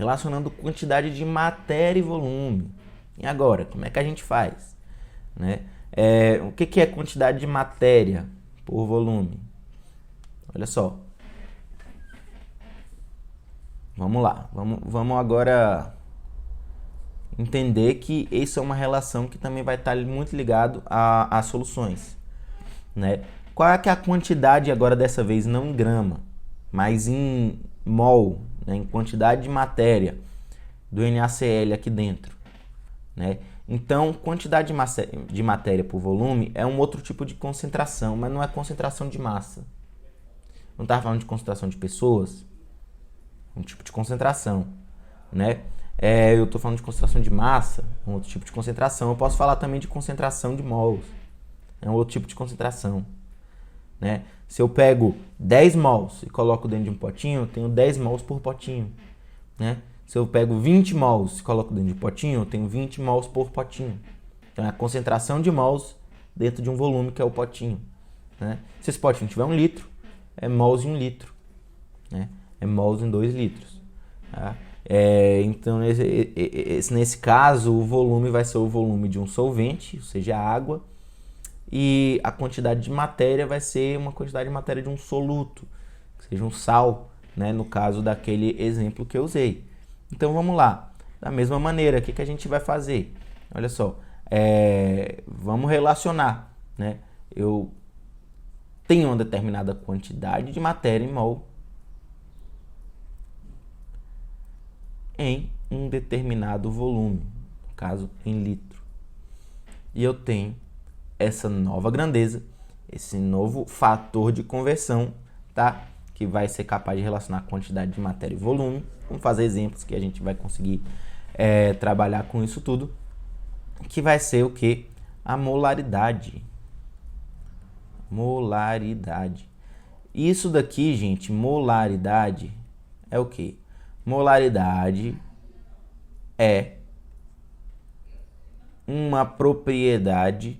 relacionando quantidade de matéria e volume. E agora, como é que a gente faz? Né? O que é quantidade de matéria por volume? Olha só. Vamos lá. Vamos agora entender que isso é uma relação que também vai estar muito ligado às soluções. Né? Qual é que é a quantidade agora dessa vez, não em grama, mas em mol, né? Em quantidade de matéria do NaCl aqui dentro. Né? Então, quantidade de matéria por volume é um outro tipo de concentração, mas não é concentração de massa. Não estava falando de concentração de pessoas? Um tipo de concentração. Né? Eu estou falando de concentração de massa, um outro tipo de concentração. Eu posso falar também de concentração de mols. É um outro tipo de concentração. Né? Se eu pego 10 mols e coloco dentro de um potinho, eu tenho 10 mols por potinho. Né? Se eu pego 20 mols e coloco dentro de um potinho, eu tenho 20 mols por potinho. Então é a concentração de mols dentro de um volume que é o potinho. Né? Se esse potinho tiver 1 litro, é mols em 1 litro. Né? É mols em 2 litros. Tá? Então, nesse caso, o volume vai ser o volume de um solvente, ou seja, a água, e a quantidade de matéria vai ser uma quantidade de matéria de um soluto, que seja um sal, né, no caso daquele exemplo que eu usei. Então, vamos lá. Da mesma maneira, o que a gente vai fazer? Olha só, vamos relacionar. Né? Eu tenho uma determinada quantidade de matéria em mol em um determinado volume, no caso em litro. E eu tenho essa nova grandeza, esse novo fator de conversão, tá? Que vai ser capaz de relacionar a quantidade de matéria e volume. Vamos fazer exemplos que a gente vai conseguir trabalhar com isso tudo, que vai ser o que? A molaridade. Molaridade. Isso daqui, gente, molaridade é o que? Molaridade é uma propriedade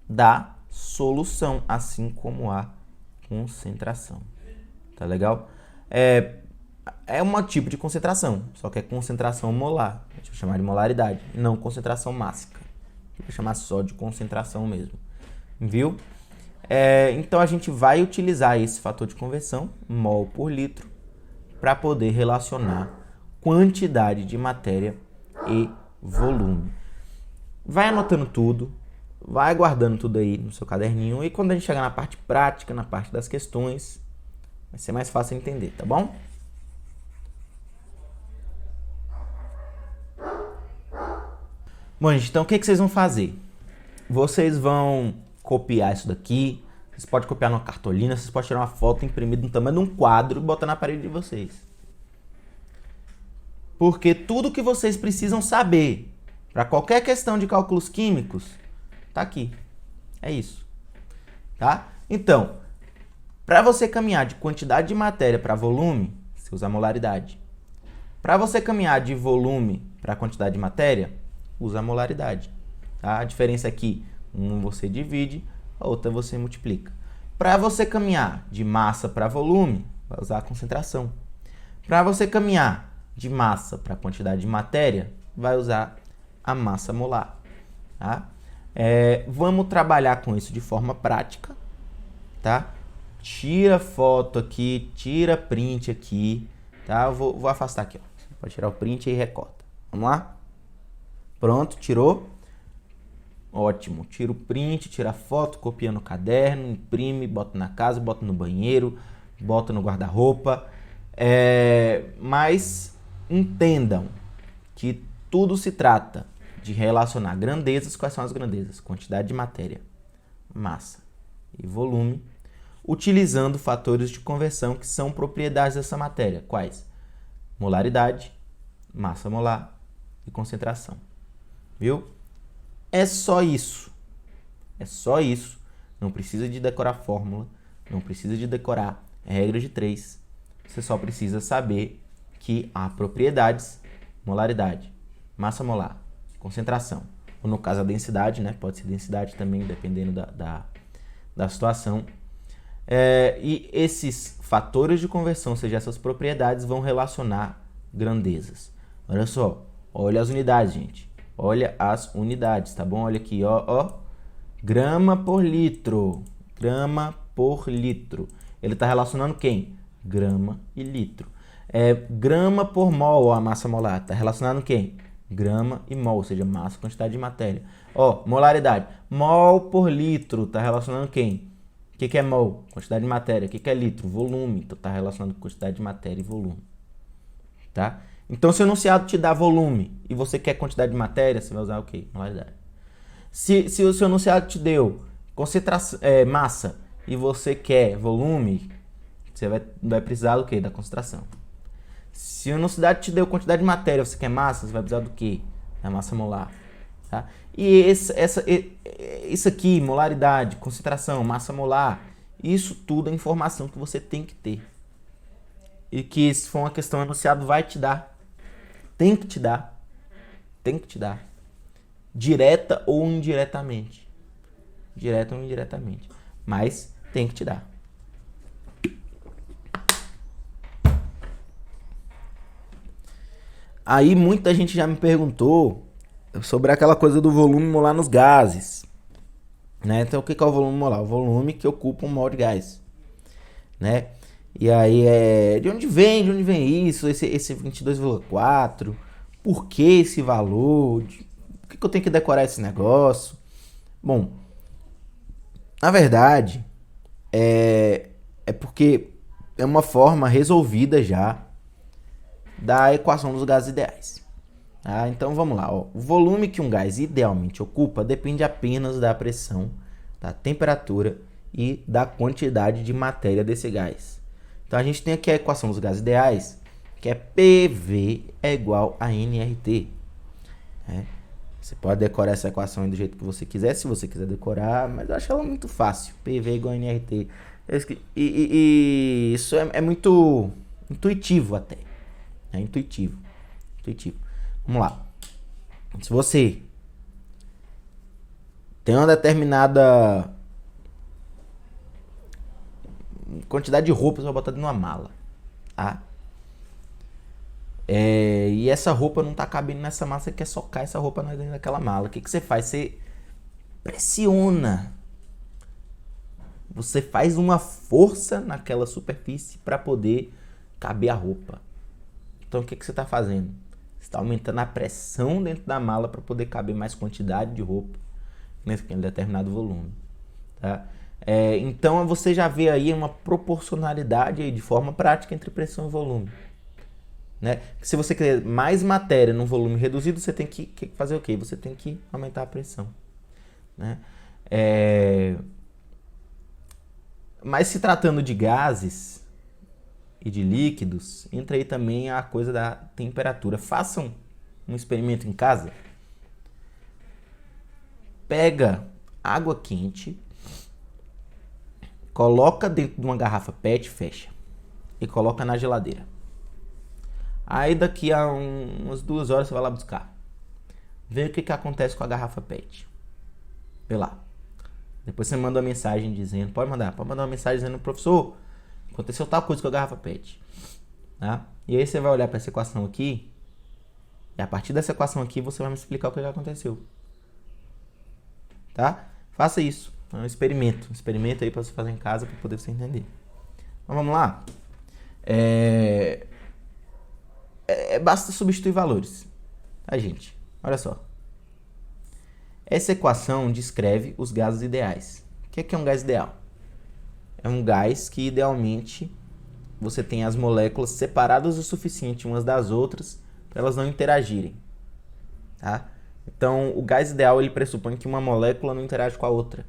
da solução, assim como a concentração. Tá legal? É um tipo de concentração, só que é concentração molar. A gente vai chamar de molaridade, não concentração mássica. Vou chamar só de concentração mesmo. Viu? Então a gente vai utilizar esse fator de conversão, mol por litro, para poder relacionar quantidade de matéria e volume. Vai anotando tudo, vai guardando tudo aí no seu caderninho, e quando a gente chegar na parte prática, na parte das questões, vai ser mais fácil entender, tá bom? Bom, gente, então o que vocês vão fazer? Vocês vão copiar isso daqui, vocês podem copiar numa cartolina, vocês podem tirar uma foto imprimida no tamanho de um quadro e botar na parede de vocês. Porque tudo que vocês precisam saber para qualquer questão de cálculos químicos tá aqui. É isso. Tá? Então, para você caminhar de quantidade de matéria para volume, você usa a molaridade. Para você caminhar de volume para quantidade de matéria, usa a molaridade. Tá? A diferença é que uma você divide, a outra você multiplica. Para você caminhar de massa para volume, vai usar a concentração. Para você caminhar de massa para quantidade de matéria, vai usar a massa molar. Tá? Vamos trabalhar com isso de forma prática. Tá? Tira foto aqui, tira print aqui. Tá? Eu vou afastar aqui. Ó. Você pode tirar o print e recorta. Vamos lá? Pronto, tirou? Ótimo. Tira o print, tira a foto, copia no caderno, imprime, bota na casa, bota no banheiro, bota no guarda-roupa. Mas entendam que tudo se trata de relacionar grandezas. Quais são as grandezas? Quantidade de matéria, massa e volume, utilizando fatores de conversão que são propriedades dessa matéria. Quais? Molaridade, massa molar e concentração. Viu? É só isso. É só isso. Não precisa de decorar fórmula, não precisa de decorar regra de 3. Você só precisa saber que há propriedades, molaridade, massa molar, concentração, ou no caso a densidade, né? Pode ser densidade também, dependendo da situação. E esses fatores de conversão, ou seja, essas propriedades, vão relacionar grandezas. Olha só, olha as unidades, gente. Olha as unidades, tá bom? Olha aqui, ó. Grama por litro. Grama por litro. Ele está relacionando quem? Grama e litro. Grama por mol, a massa molar. Está relacionando quem? Grama e mol, ou seja, massa, quantidade de matéria. Molaridade. Mol por litro. Está relacionando quem? O que é mol? Quantidade de matéria. O que é litro? Volume. Então está relacionando quantidade de matéria e volume. Tá? Então, se o enunciado te dá volume e você quer quantidade de matéria, você vai usar o quê? Molaridade. Se o seu enunciado te deu massa e você quer volume, você vai precisar do quê? Da concentração. Se o enunciado te deu quantidade de matéria e você quer massa, você vai precisar do quê? Da massa molar. Tá? E isso aqui, molaridade, concentração, massa molar, isso tudo é informação que você tem que ter. E que, se for uma questão, o enunciado vai te dar. Tem que te dar. Tem que te dar. Direta ou indiretamente. Direta ou indiretamente. Mas tem que te dar. Aí muita gente já me perguntou sobre aquela coisa do volume molar nos gases. Né? Então o que é o volume molar? O volume que ocupa um mol de gás. Né? E aí de onde vem isso? Esse 22,4? Por que esse valor? Por que eu tenho que decorar esse negócio? Bom, na verdade, é porque é uma forma resolvida já da equação dos gases ideais. Tá? Então vamos lá. O volume que um gás idealmente ocupa depende apenas da pressão, da temperatura e da quantidade de matéria desse gás. Então a gente tem aqui a equação dos gases ideais, que é PV é igual a nRT. Você pode decorar essa equação do jeito que você quiser, se você quiser decorar, mas eu acho ela muito fácil. PV é igual a nRT. E isso é muito intuitivo até. É intuitivo. Vamos lá. Se você tem uma determinada quantidade de roupas, vai botar dentro de uma mala. Tá? E essa roupa não tá cabendo nessa mala, você quer socar essa roupa dentro daquela mala. O que você faz? Você pressiona. Você faz uma força naquela superfície para poder caber a roupa. Então o que você está fazendo? Você está aumentando a pressão dentro da mala para poder caber mais quantidade de roupa nesse determinado volume. Tá? Então você já vê aí uma proporcionalidade aí de forma prática entre pressão e volume. Né? Se você quer mais matéria num volume reduzido, você tem que fazer o quê? Você tem que aumentar a pressão. Né? Mas se tratando de gases e de líquidos, entra aí também a coisa da temperatura. Façam um experimento em casa. Pega água quente, coloca dentro de uma garrafa PET, fecha, e coloca na geladeira. Aí daqui a umas 2 horas você vai lá buscar. Vê o que acontece com a garrafa PET. Vê lá. Depois você manda uma mensagem dizendo, pode mandar uma mensagem dizendo, professor, aconteceu tal coisa com a garrafa PET. Tá? E aí você vai olhar para essa equação aqui, e a partir dessa equação aqui você vai me explicar o que aconteceu. Tá? Faça isso. É um experimento aí para você fazer em casa, para poder você entender. Então vamos lá. Basta substituir valores. Tá, gente? Olha só. Essa equação descreve os gases ideais. O que é um gás ideal? É um gás que, idealmente, você tem as moléculas separadas o suficiente umas das outras para elas não interagirem. Tá? Então, o gás ideal ele pressupõe que uma molécula não interage com a outra.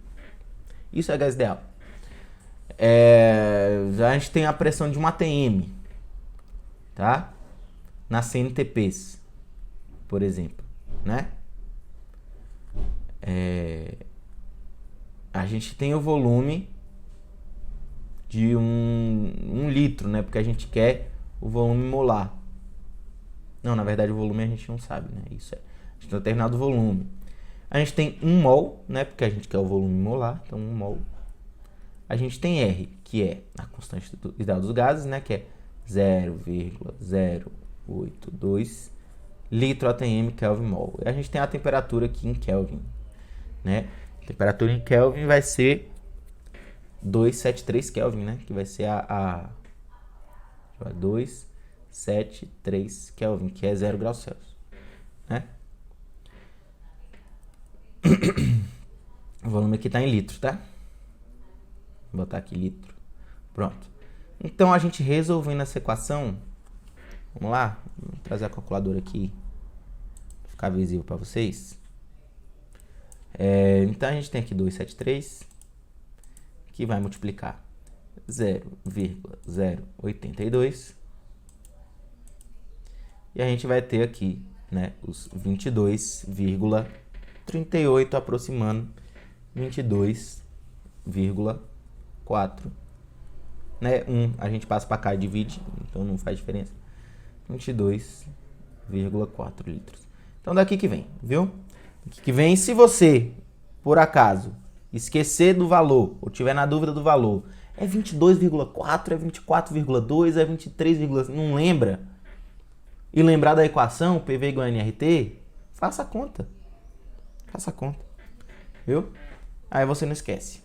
Isso é gás ideal. A gente tem a pressão de uma ATM, tá? Nas CNTPs, por exemplo, né? A gente tem o volume de um litro, né? Porque a gente quer o volume molar. Não, na verdade o volume a gente não sabe, né? Isso a gente tem um determinado volume. A gente tem 1 mol, né? Porque a gente quer o volume molar, então 1 mol. A gente tem R, que é a constante ideal dos gases, né? Que é 0,082 litro atm Kelvin mol. E a gente tem a temperatura aqui em Kelvin, né? A temperatura em Kelvin vai ser 273 Kelvin, né? Que vai ser a 273 Kelvin, que é 0 graus Celsius, né? O volume aqui está em litro, tá? Vou botar aqui litro. Pronto. Então, a gente resolvendo essa equação, vamos lá, vou trazer a calculadora aqui, para ficar visível para vocês. Então, a gente tem aqui 273, que vai multiplicar 0,082. E a gente vai ter aqui, né, os 22,38 aproximando 22,4. Né? 1 a gente passa para cá e divide, então não faz diferença. 22,4 litros. Então daqui que vem, viu? Daqui que vem, se você, por acaso, esquecer do valor, ou tiver na dúvida do valor, é 22,4, é 24,2, é 23,5, não lembra? E lembrar da equação, PV igual a nRT, faça a conta. Faça a conta. Viu? Aí você não esquece.